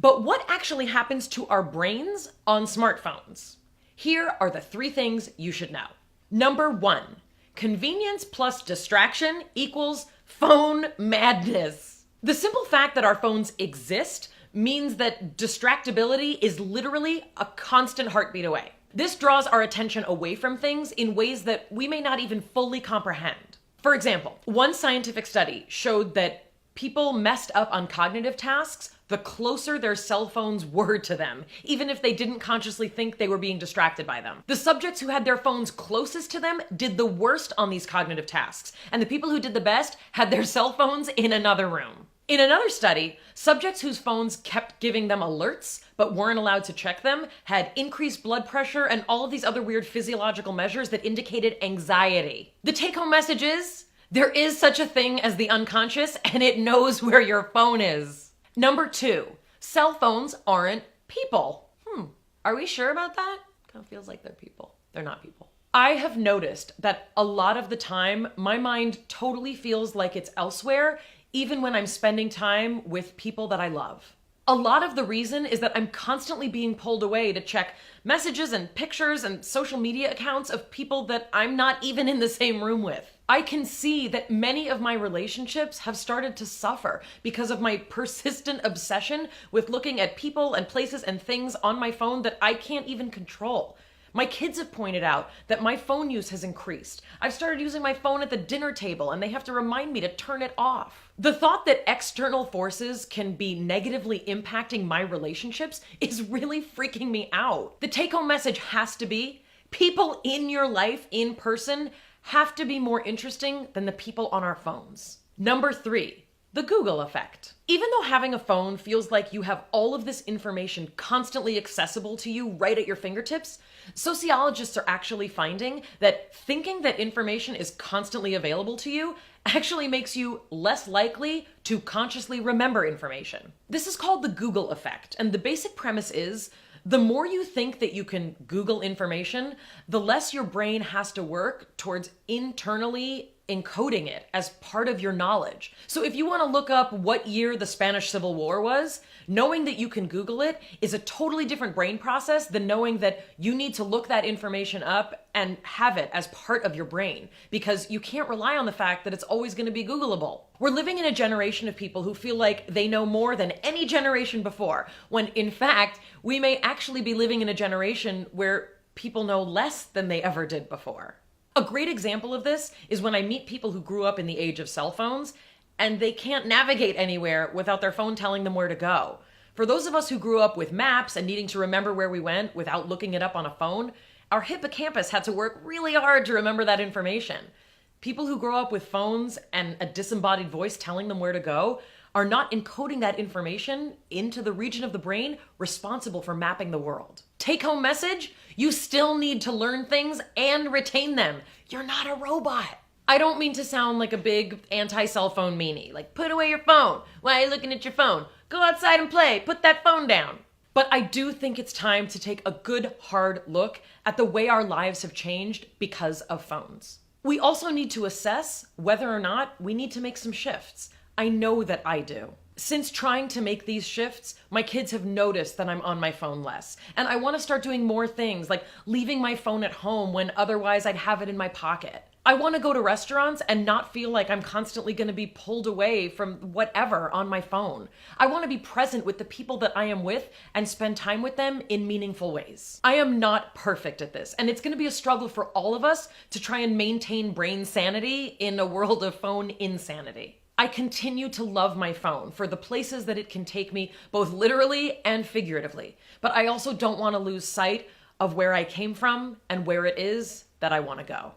But what actually happens to our brains on smartphones? Here are the 3 things you should know. Number 1, convenience plus distraction equals phone madness. The simple fact that our phones exist means that distractibility is literally a constant heartbeat away. This draws our attention away from things in ways that we may not even fully comprehend. For example, one scientific study showed that people messed up on cognitive tasks the closer their cell phones were to them, even if they didn't consciously think they were being distracted by them. The subjects who had their phones closest to them did the worst on these cognitive tasks, and the people who did the best had their cell phones in another room. In another study, subjects whose phones kept giving them alerts but weren't allowed to check them had increased blood pressure and all of these other weird physiological measures that indicated anxiety. The take-home message is, there is such a thing as the unconscious, and it knows where your phone is. Number 2, cell phones aren't people. Are we sure about that? Kind of feels like they're people. They're not people. I have noticed that a lot of the time, my mind totally feels like it's elsewhere, even when I'm spending time with people that I love. A lot of the reason is that I'm constantly being pulled away to check messages and pictures and social media accounts of people that I'm not even in the same room with. I can see that many of my relationships have started to suffer because of my persistent obsession with looking at people and places and things on my phone that I can't even control. My kids have pointed out that my phone use has increased. I've started using my phone at the dinner table and they have to remind me to turn it off. The thought that external forces can be negatively impacting my relationships is really freaking me out. The take-home message has to be, people in your life in person have to be more interesting than the people on our phones. Number 3, the Google effect. Even though having a phone feels like you have all of this information constantly accessible to you right at your fingertips, sociologists are actually finding that thinking that information is constantly available to you actually makes you less likely to consciously remember information. This is called the Google effect, and the basic premise is, the more you think that you can Google information, the less your brain has to work towards internally encoding it as part of your knowledge. So if you want to look up what year the Spanish Civil War was, knowing that you can Google it is a totally different brain process than knowing that you need to look that information up and have it as part of your brain, because you can't rely on the fact that it's always going to be Googleable. We're living in a generation of people who feel like they know more than any generation before, when in fact, we may actually be living in a generation where people know less than they ever did before. A great example of this is when I meet people who grew up in the age of cell phones and they can't navigate anywhere without their phone telling them where to go. For those of us who grew up with maps and needing to remember where we went without looking it up on a phone, our hippocampus had to work really hard to remember that information. People who grow up with phones and a disembodied voice telling them where to go are not encoding that information into the region of the brain responsible for mapping the world. Take-home message, you still need to learn things and retain them. You're not a robot. I don't mean to sound like a big anti-cell phone meanie, like put away your phone. Why are you looking at your phone? Go outside and play, put that phone down. But I do think it's time to take a good hard look at the way our lives have changed because of phones. We also need to assess whether or not we need to make some shifts. I know that I do. Since trying to make these shifts, my kids have noticed that I'm on my phone less. And I want to start doing more things, like leaving my phone at home when otherwise I'd have it in my pocket. I want to go to restaurants and not feel like I'm constantly going to be pulled away from whatever on my phone. I want to be present with the people that I am with and spend time with them in meaningful ways. I am not perfect at this, and it's going to be a struggle for all of us to try and maintain brain sanity in a world of phone insanity. I continue to love my phone for the places that it can take me, both literally and figuratively. But I also don't want to lose sight of where I came from and where it is that I want to go.